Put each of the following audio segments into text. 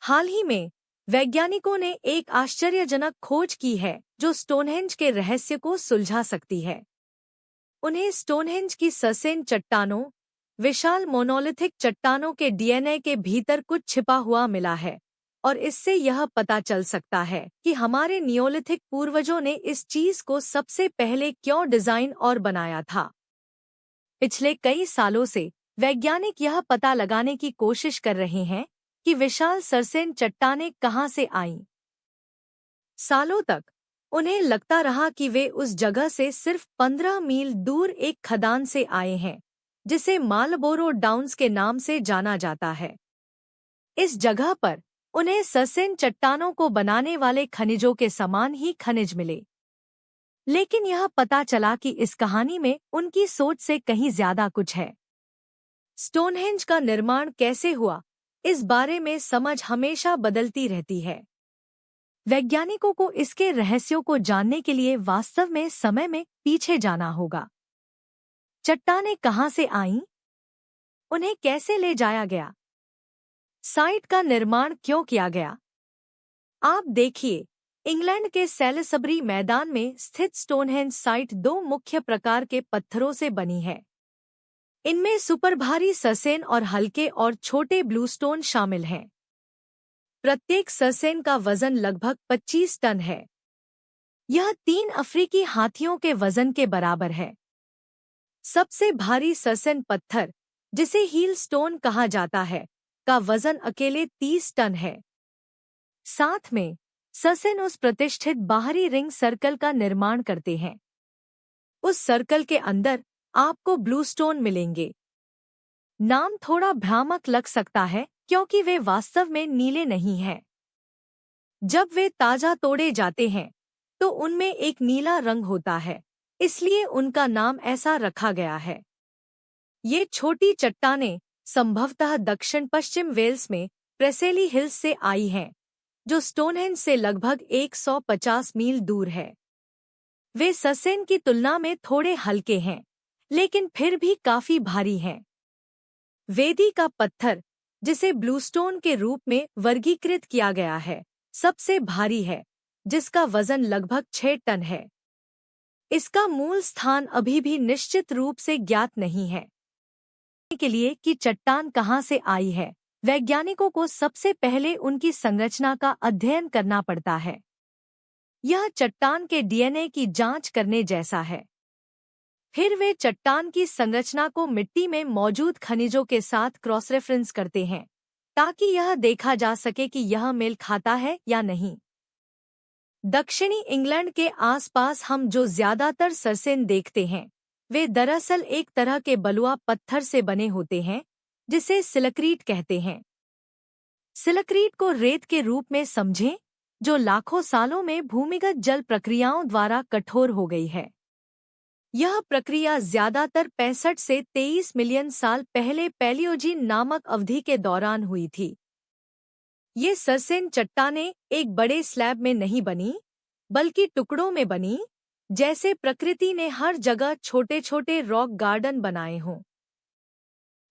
हाल ही में वैज्ञानिकों ने एक आश्चर्यजनक खोज की है जो स्टोनहेंज के रहस्य को सुलझा सकती है। उन्हें स्टोनहेंज की ससेन चट्टानों, विशाल मोनोलिथिक चट्टानों के डीएनए के भीतर कुछ छिपा हुआ मिला है और इससे यह पता चल सकता है कि हमारे नियोलिथिक पूर्वजों ने इस चीज को सबसे पहले क्यों डिजाइन और बनाया था। पिछले कई सालों से वैज्ञानिक यह पता लगाने की कोशिश कर रहे हैं कि विशाल सरसेन चट्टानें कहां से आईं। सालों तक उन्हें लगता रहा कि वे उस जगह से सिर्फ 15 मील दूर एक खदान से आए हैं, जिसे मालबोरो डाउन्स के नाम से जाना जाता है। इस जगह पर उन्हें सरसेन चट्टानों को बनाने वाले खनिजों के समान ही खनिज मिले। लेकिन यह पता चला कि इस कहानी में उनकी सोच से कहीं ज्यादा कुछ है। स्टोनहेंज का निर्माण कैसे हुआ, इस बारे में समझ हमेशा बदलती रहती है। वैज्ञानिकों को इसके रहस्यों को जानने के लिए वास्तव में समय में पीछे जाना होगा। चट्टानें कहां से आईं? उन्हें कैसे ले जाया गया? साइट का निर्माण क्यों किया गया? आप देखिए, इंग्लैंड के सेलिसबरी मैदान में स्थित स्टोनहेंज साइट दो मुख्य प्रकार के पत्थरों से बनी है। इनमें सुपरभारी सरसेन और हल्के और छोटे ब्लूस्टोन शामिल हैं। प्रत्येक सरसेन का वजन लगभग 25 टन है। यह 3 अफ्रीकी हाथियों के वजन के बराबर है। सबसे भारी सरसेन पत्थर, जिसे हील स्टोन कहा जाता है, का वजन अकेले 30 टन है। साथ में सरसेन उस प्रतिष्ठित बाहरी रिंग सर्कल का निर्माण करते हैं। उस सर्कल के अंदर आपको ब्लूस्टोन मिलेंगे। नाम थोड़ा भ्रामक लग सकता है क्योंकि वे वास्तव में नीले नहीं हैं। जब वे ताजा तोड़े जाते हैं तो उनमें एक नीला रंग होता है, इसलिए उनका नाम ऐसा रखा गया है। ये छोटी चट्टानें संभवतः दक्षिण पश्चिम वेल्स में प्रेसेली हिल्स से आई हैं, जो स्टोनहेंज से लगभग 150 मील दूर है। वे सरसेन की तुलना में थोड़े हल्के हैं, लेकिन फिर भी काफी भारी हैं। वेदी का पत्थर, जिसे ब्लूस्टोन के रूप में वर्गीकृत किया गया है, सबसे भारी है, जिसका वजन लगभग 6 टन है। इसका मूल स्थान अभी भी निश्चित रूप से ज्ञात नहीं है। के लिए कि चट्टान कहां से आई है, वैज्ञानिकों को सबसे पहले उनकी संरचना का अध्ययन करना पड़ता है। यह चट्टान के डीएनए की जांच करने जैसा है। फिर वे चट्टान की संरचना को मिट्टी में मौजूद खनिजों के साथ क्रॉस रेफरेंस करते हैं, ताकि यह देखा जा सके कि यह मेल खाता है या नहीं। दक्षिणी इंग्लैंड के आसपास हम जो ज्यादातर सरसेन देखते हैं, वे दरअसल एक तरह के बलुआ पत्थर से बने होते हैं, जिसे सिलक्रीट कहते हैं। सिलक्रीट को रेत के रूप में समझें, जो लाखों सालों में भूमिगत जल प्रक्रियाओं द्वारा कठोर हो गई है। यह प्रक्रिया ज्यादातर 65 से 23 मिलियन साल पहले पैलियोजीन नामक अवधि के दौरान हुई थी। ये सरसेन चट्टानें एक बड़े स्लैब में नहीं बनी, बल्कि टुकड़ों में बनी, जैसे प्रकृति ने हर जगह छोटे छोटे रॉक गार्डन बनाए हों।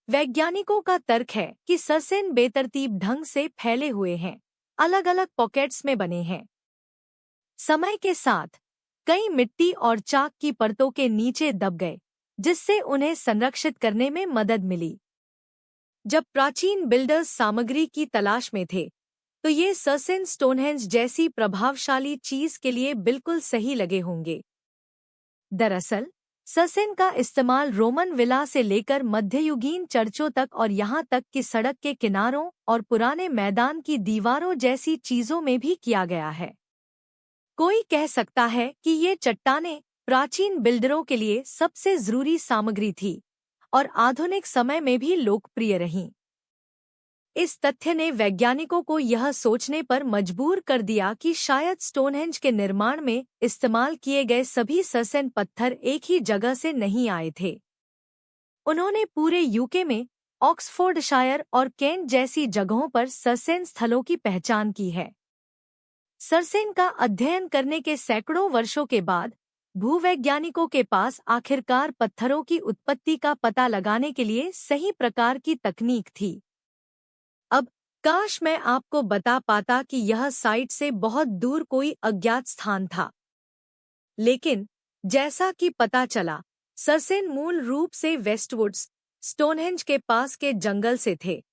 वैज्ञानिकों का तर्क है कि सरसेन बेतरतीब ढंग से फैले हुए हैं, अलग अलग पॉकेट्स में बने हैं। समय के साथ कई मिट्टी और चाक की परतों के नीचे दब गए, जिससे उन्हें संरक्षित करने में मदद मिली। जब प्राचीन बिल्डर्स सामग्री की तलाश में थे, तो ये सरसेन स्टोनहेंज जैसी प्रभावशाली चीज के लिए बिल्कुल सही लगे होंगे। दरअसल सरसेन का इस्तेमाल रोमन विला से लेकर मध्ययुगीन चर्चों तक और यहाँ तक कि सड़क के किनारों और पुराने मैदान की दीवारों जैसी चीजों में भी किया गया है। कोई कह सकता है कि ये चट्टानें प्राचीन बिल्डरों के लिए सबसे जरूरी सामग्री थी और आधुनिक समय में भी लोकप्रिय रहीं। इस तथ्य ने वैज्ञानिकों को यह सोचने पर मजबूर कर दिया कि शायद स्टोनहेंज के निर्माण में इस्तेमाल किए गए सभी सरसेन पत्थर एक ही जगह से नहीं आए थे। उन्होंने पूरे यूके में ऑक्सफोर्डशायर और केंट जैसी जगहों पर सरसेन स्थलों की पहचान की है। सरसेन का अध्ययन करने के सैकड़ों वर्षों के बाद भूवैज्ञानिकों के पास आखिरकार पत्थरों की उत्पत्ति का पता लगाने के लिए सही प्रकार की तकनीक थी। अब काश मैं आपको बता पाता कि यह साइट से बहुत दूर कोई अज्ञात स्थान था। लेकिन जैसा कि पता चला, सरसेन मूल रूप से वेस्टवुड्स, स्टोनहेंज के पास के जंगल से थे।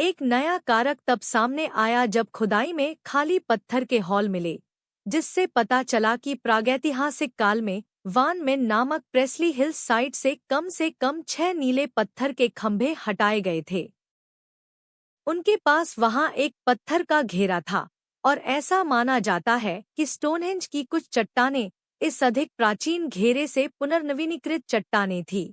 एक नया कारक तब सामने आया जब खुदाई में खाली पत्थर के हॉल मिले, जिससे पता चला कि प्रागैतिहासिक काल में वान मेन नामक प्रेस्ली हिल्स साइट से कम 6 नीले पत्थर के खंभे हटाए गए थे। उनके पास वहां एक पत्थर का घेरा था और ऐसा माना जाता है कि स्टोनहेंज की कुछ चट्टानें इस अधिक प्राचीन घेरे से पुनर्नवीनीकृत चट्टानें थीं।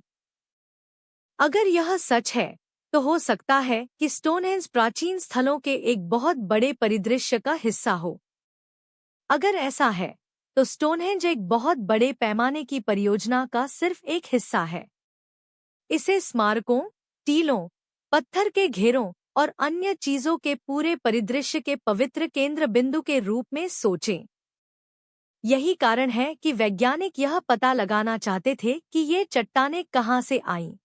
अगर यह सच है, तो हो सकता है कि स्टोनहेंज प्राचीन स्थलों के एक बहुत बड़े परिदृश्य का हिस्सा हो। अगर ऐसा है, तो स्टोनहेंज एक बहुत बड़े पैमाने की परियोजना का सिर्फ एक हिस्सा है। इसे स्मारकों, टीलों, पत्थर के घेरों और अन्य चीजों के पूरे परिदृश्य के पवित्र केंद्र बिंदु के रूप में सोचें। यही कारण है कि वैज्ञानिक यह पता लगाना चाहते थे कि ये चट्टानें कहाँ से आईं।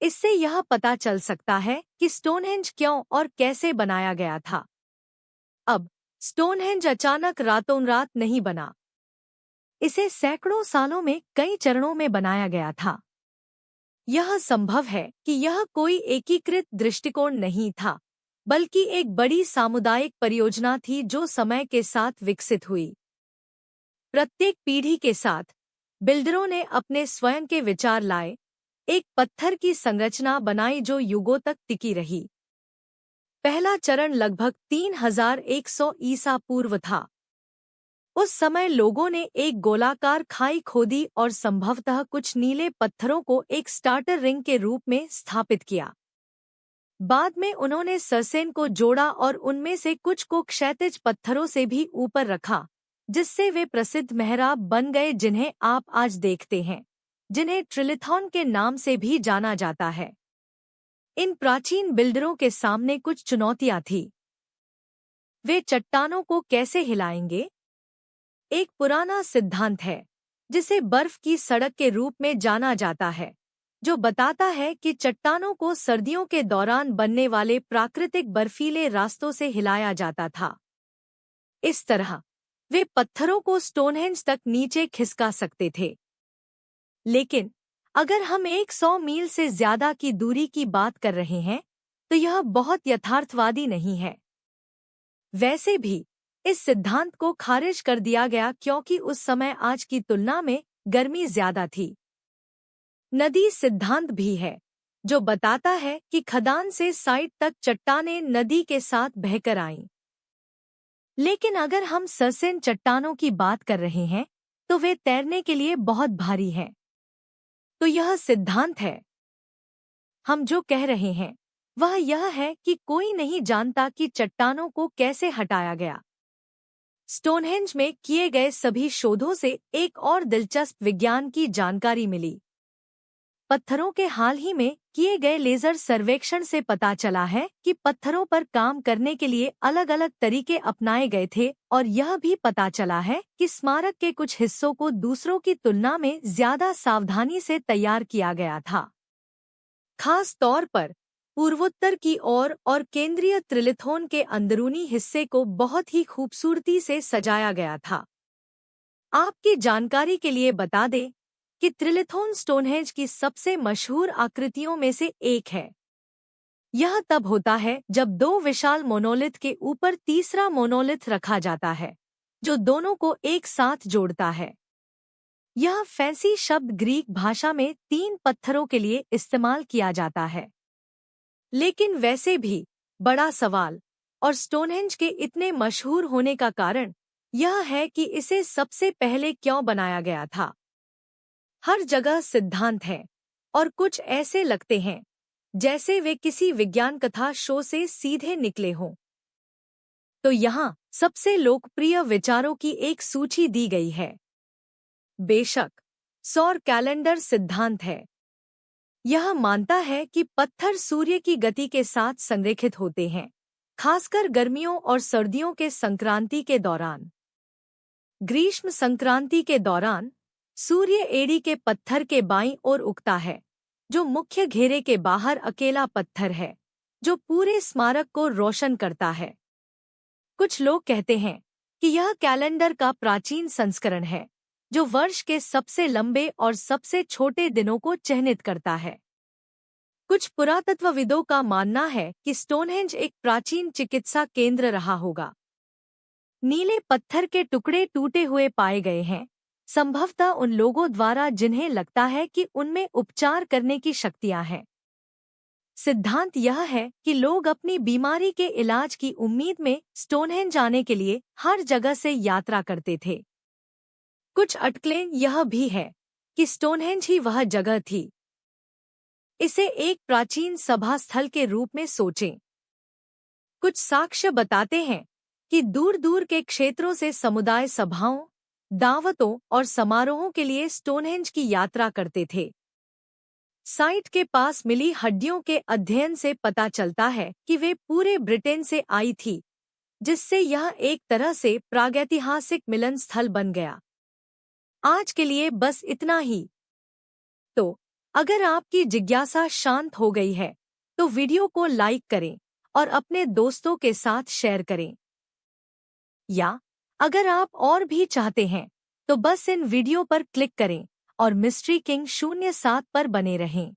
इससे यह पता चल सकता है कि स्टोनहेंज क्यों और कैसे बनाया गया था। अब स्टोनहेंज अचानक रातों रात नहीं बना। इसे सैकड़ों सालों में कई चरणों में बनाया गया था। यह संभव है कि यह कोई एकीकृत दृष्टिकोण नहीं था, बल्कि एक बड़ी सामुदायिक परियोजना थी जो समय के साथ विकसित हुई। प्रत्येक पीढ़ी के साथ बिल्डरों ने अपने स्वयं के विचार लाए, एक पत्थर की संरचना बनाई जो युगों तक टिकी रही। पहला चरण लगभग 3100 ईसा पूर्व था। उस समय लोगों ने एक गोलाकार खाई खोदी और संभवतः कुछ नीले पत्थरों को एक स्टार्टर रिंग के रूप में स्थापित किया। बाद में उन्होंने सरसेन को जोड़ा और उनमें से कुछ को क्षैतिज पत्थरों से भी ऊपर रखा, जिससे वे प्रसिद्ध मेहराब बन गए जिन्हें आप आज देखते हैं, जिन्हें ट्रिलिथॉन के नाम से भी जाना जाता है। इन प्राचीन बिल्डरों के सामने कुछ चुनौतियां थीं। वे चट्टानों को कैसे हिलाएंगे? एक पुराना सिद्धांत है, जिसे बर्फ की सड़क के रूप में जाना जाता है, जो बताता है कि चट्टानों को सर्दियों के दौरान बनने वाले प्राकृतिक बर्फीले रास्तों से हिलाया जाता था। इस तरह वे पत्थरों को स्टोनहेंज तक नीचे खिसका सकते थे। लेकिन अगर हम 100 मील से ज्यादा की दूरी की बात कर रहे हैं, तो यह बहुत यथार्थवादी नहीं है। वैसे भी इस सिद्धांत को खारिज कर दिया गया क्योंकि उस समय आज की तुलना में गर्मी ज्यादा थी। नदी सिद्धांत भी है, जो बताता है कि खदान से साइट तक चट्टानें नदी के साथ बहकर आईं। लेकिन अगर हम सरसेन चट्टानों की बात कर रहे हैं, तो वे तैरने के लिए बहुत भारी हैं। तो यह सिद्धांत है। हम जो कह रहे हैं वह यह है कि कोई नहीं जानता कि चट्टानों को कैसे हटाया गया। स्टोनहेंज में किए गए सभी शोधों से एक और दिलचस्प विज्ञान की जानकारी मिली। पत्थरों के हाल ही में किए गए लेजर सर्वेक्षण से पता चला है कि पत्थरों पर काम करने के लिए अलग अलग तरीके अपनाए गए थे और यह भी पता चला है कि स्मारक के कुछ हिस्सों को दूसरों की तुलना में ज्यादा सावधानी से तैयार किया गया था। खास तौर पर पूर्वोत्तर की ओर और केंद्रीय त्रिलिथोन के अंदरूनी हिस्से को बहुत ही खूबसूरती से सजाया गया था। आपकी जानकारी के लिए बता दें कि त्रिलिथोन स्टोनहेंज की सबसे मशहूर आकृतियों में से एक है। यह तब होता है जब दो विशाल मोनोलिथ के ऊपर तीसरा मोनोलिथ रखा जाता है, जो दोनों को एक साथ जोड़ता है। यह फैंसी शब्द ग्रीक भाषा में 3 पत्थरों के लिए इस्तेमाल किया जाता है। लेकिन वैसे भी बड़ा सवाल और स्टोनहेंज के इतने मशहूर होने का कारण यह है कि इसे सबसे पहले क्यों बनाया गया था। हर जगह सिद्धांत है और कुछ ऐसे लगते हैं जैसे वे किसी विज्ञान कथा शो से सीधे निकले हों। तो यहाँ सबसे लोकप्रिय विचारों की एक सूची दी गई है। बेशक, सौर कैलेंडर सिद्धांत है। यह मानता है कि पत्थर सूर्य की गति के साथ संरेखित होते हैं, खासकर गर्मियों और सर्दियों के संक्रांति के दौरान। ग्रीष्म संक्रांति के दौरान सूर्य एड़ी के पत्थर के बाईं ओर उगता है, जो मुख्य घेरे के बाहर अकेला पत्थर है, जो पूरे स्मारक को रोशन करता है। कुछ लोग कहते हैं कि यह कैलेंडर का प्राचीन संस्करण है, जो वर्ष के सबसे लंबे और सबसे छोटे दिनों को चिह्नित करता है। कुछ पुरातत्वविदों का मानना है कि स्टोनहेंज एक प्राचीन चिकित्सा केंद्र रहा होगा। नीले पत्थर के टुकड़े टूटे हुए पाए गए हैं, संभवतः उन लोगों द्वारा जिन्हें लगता है कि उनमें उपचार करने की शक्तियां हैं। सिद्धांत यह है कि लोग अपनी बीमारी के इलाज की उम्मीद में स्टोनहेंज आने के लिए हर जगह से यात्रा करते थे। कुछ अटकलें यह भी है कि स्टोनहेंज ही वह जगह थी। इसे एक प्राचीन सभा स्थल के रूप में सोचें। कुछ साक्ष्य बताते हैं कि दूर-दूर के क्षेत्रों से समुदाय सभाओं, दावतों और समारोहों के लिए स्टोनहेंज की यात्रा करते थे। साइट के पास मिली हड्डियों के अध्ययन से पता चलता है कि वे पूरे ब्रिटेन से आई थी, जिससे यह एक तरह से प्रागैतिहासिक मिलन स्थल बन गया। आज के लिए बस इतना ही। तो अगर आपकी जिज्ञासा शांत हो गई है, तो वीडियो को लाइक करें और अपने दोस्तों के साथ शेयर करें। या अगर आप और भी चाहते हैं, तो बस इन वीडियो पर क्लिक करें और मिस्ट्री किंग 07 पर बने रहें।